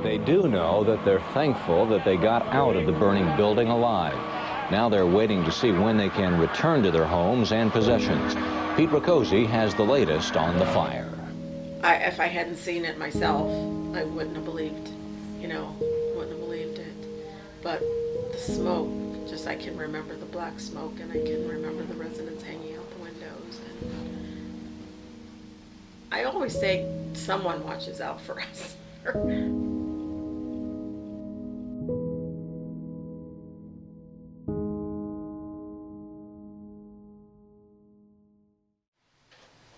They do know that they're thankful that they got out of the burning building alive. Now they're waiting to see when they can return to their homes and possessions. Pete Riccozzi has the latest on the fire. If I hadn't seen it myself, I wouldn't have believed, wouldn't have believed it. But the smoke, I can remember the black smoke, and I can remember the residents hanging out the windows. And I always say someone watches out for us.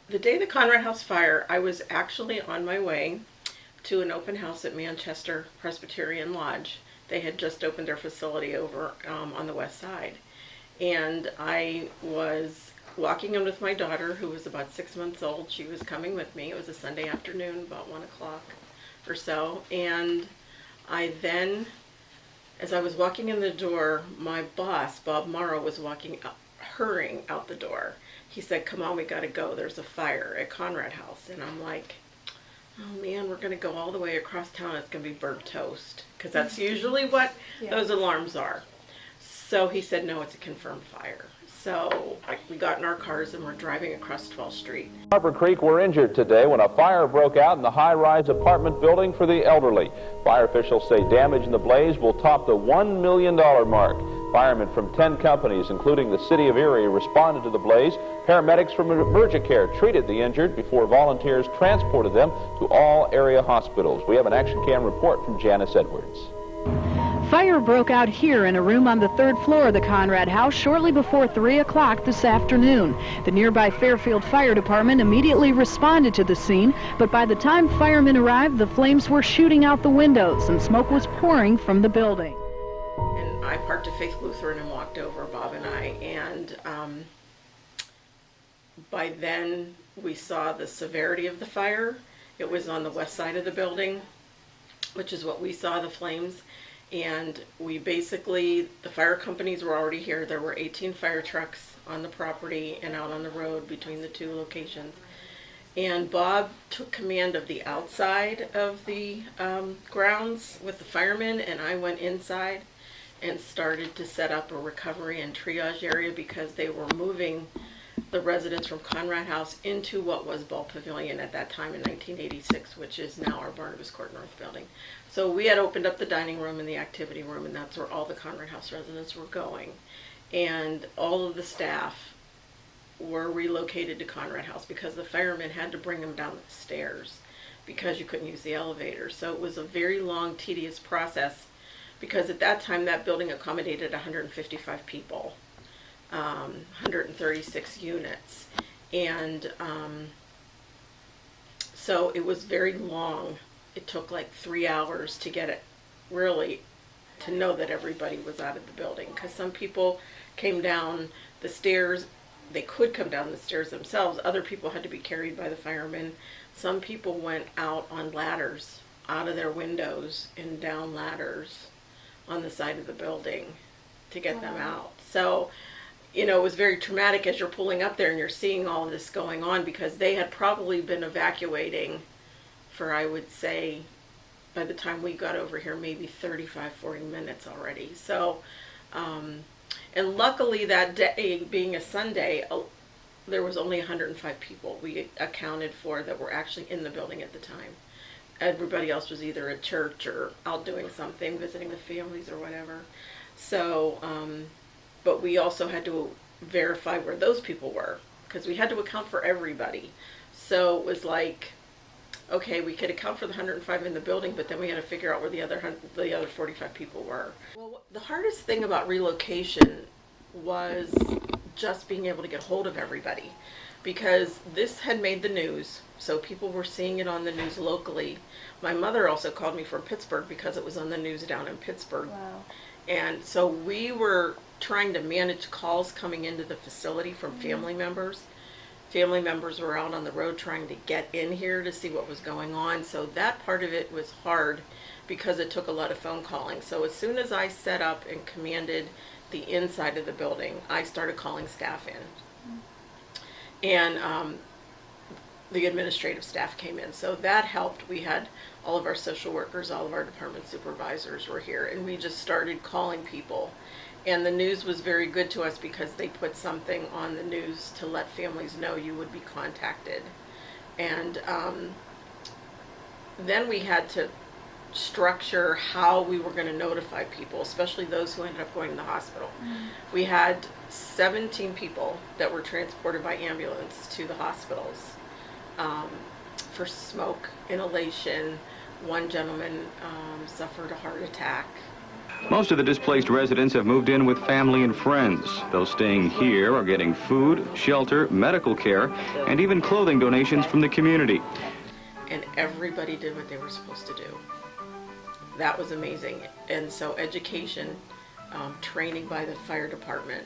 The day of the Conrad House fire, I was actually on my way to an open house at Manchester Presbyterian Lodge. They had just opened their facility over on the west side. And I was walking in with my daughter, who was about 6 months old. She was coming with me. It was a Sunday afternoon, about 1 o'clock or so. And I then, as I was walking in the door, my boss, Bob Morrow, was hurrying out the door. He said, "Come on, we gotta go. There's a fire at Conrad House." And I'm like, oh man, we're gonna go all the way across town. It's gonna be burnt toast. Because that's usually what those alarms are. So he said, no, it's a confirmed fire. So we got in our cars and we're driving across 12th Street. Harbor Creek were injured today when a fire broke out in the high-rise apartment building for the elderly. Fire officials say damage in the blaze will top the $1 million mark. Firemen from 10 companies, including the City of Erie, responded to the blaze. Paramedics from Emergicare treated the injured before volunteers transported them to all area hospitals. We have an Action Cam report from Janice Edwards. Fire broke out here in a room on the 3rd floor of the Conrad House shortly before 3 o'clock this afternoon. The nearby Fairfield Fire Department immediately responded to the scene, but by the time firemen arrived, the flames were shooting out the windows and smoke was pouring from the building. And I parked at Faith Lutheran and walked over, Bob and I, and by then we saw the severity of the fire. It was on the west side of the building, which is what we saw, the flames. And we basically, the fire companies were already here. There were 18 fire trucks on the property and out on the road between the two locations. And Bob took command of the outside of the grounds with the firemen, and I went inside and started to set up a recovery and triage area because they were moving the residents from Conrad House into what was Ball Pavilion at that time in 1986, which is now our Barnabas Court North building. So we had opened up the dining room and the activity room, and that's where all the Conrad House residents were going. And all of the staff were relocated to Conrad House because the firemen had to bring them down the stairs because you couldn't use the elevator. So it was a very long, tedious process because at that time that building accommodated 155 people. 136 units, and so it was very long. It took like 3 hours to get it, really, to know that everybody was out of the building, because some people came down the stairs. They could come down the stairs themselves. Other people had to be carried by the firemen. Some people went out on ladders out of their windows and down ladders on the side of the building to get them out. So it was very traumatic as you're pulling up there and you're seeing all this going on, because they had probably been evacuating for, I would say, by the time we got over here, maybe 35-40 minutes already. So, and luckily that day, being a Sunday, there was only 105 people we accounted for that were actually in the building at the time. Everybody else was either at church or out doing something, visiting the families or whatever. So, but we also had to verify where those people were, because we had to account for everybody. So it was like, okay, we could account for the 105 in the building, but then we had to figure out where the other 45 people were. Well, the hardest thing about relocation was just being able to get hold of everybody, because this had made the news, so people were seeing it on the news locally. My mother also called me from Pittsburgh because it was on the news down in Pittsburgh. Wow. And so we were trying to manage calls coming into the facility from family members. Family members were out on the road trying to get in here to see what was going on. So that part of it was hard because it took a lot of phone calling. So as soon as I set up and commanded the inside of the building, I started calling staff in. And the administrative staff came in. So that helped. We had all of our social workers, all of our department supervisors were here, and we just started calling people. And the news was very good to us because they put something on the news to let families know you would be contacted. And then we had to structure how we were going to notify people, especially those who ended up going to the hospital. We had 17 people that were transported by ambulance to the hospitals for smoke inhalation. One gentleman suffered a heart attack. Most of the displaced residents have moved in with family and friends. Those staying here are getting food, shelter, medical care, and even clothing donations from the community. And everybody did what they were supposed to do. That was amazing. And so education, training by the fire department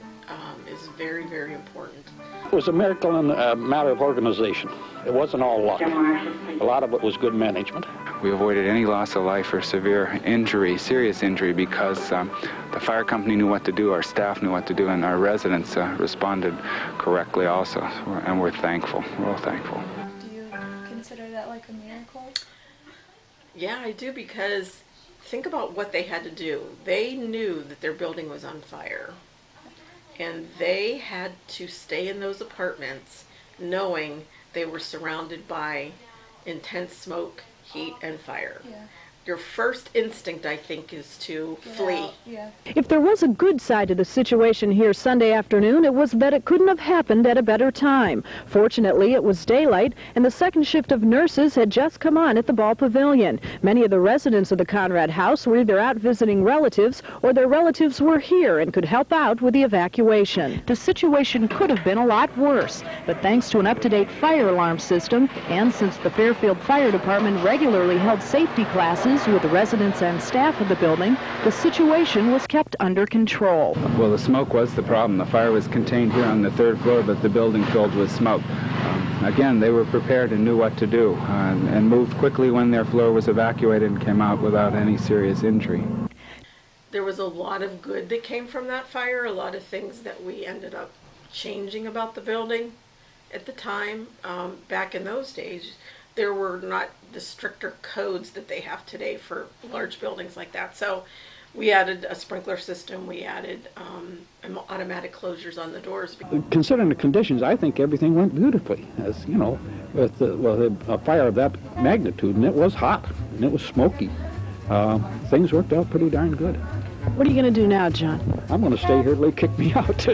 is very, very important. It was a miracle and a matter of organization. It wasn't all luck. A lot of it was good management. We avoided any loss of life or severe injury, serious injury, because the fire company knew what to do, our staff knew what to do, and our residents responded correctly also, and we're thankful. We're all thankful. Do you consider that like a miracle? Yeah, I do, because think about what they had to do. They knew that their building was on fire, and they had to stay in those apartments knowing they were surrounded by intense smoke, heat, and fire. Yeah. Your first instinct, I think, is to flee. Yeah. If there was a good side to the situation here Sunday afternoon, it was that it couldn't have happened at a better time. Fortunately, it was daylight, and the second shift of nurses had just come on at the Ball Pavilion. Many of the residents of the Conrad House were either out visiting relatives, or their relatives were here and could help out with the evacuation. The situation could have been a lot worse, but thanks to an up-to-date fire alarm system, and since the Fairfield Fire Department regularly held safety classes with the residents and staff of the building, the situation was kept under control. Well, the smoke was the problem. The fire was contained here on the third floor, but the building filled with smoke. Again, they were prepared and knew what to do, and moved quickly when their floor was evacuated and came out without any serious injury. There was a lot of good that came from that fire, a lot of things that we ended up changing about the building at the time. Back in those days, there were not the stricter codes that they have today for large buildings like that. So we added a sprinkler system, we added automatic closures on the doors. Considering the conditions, I think everything went beautifully. As you know, with a fire of that magnitude, and it was hot, and it was smoky. Things worked out pretty darn good. What are you going to do now, John? I'm going to stay here till they kick me out.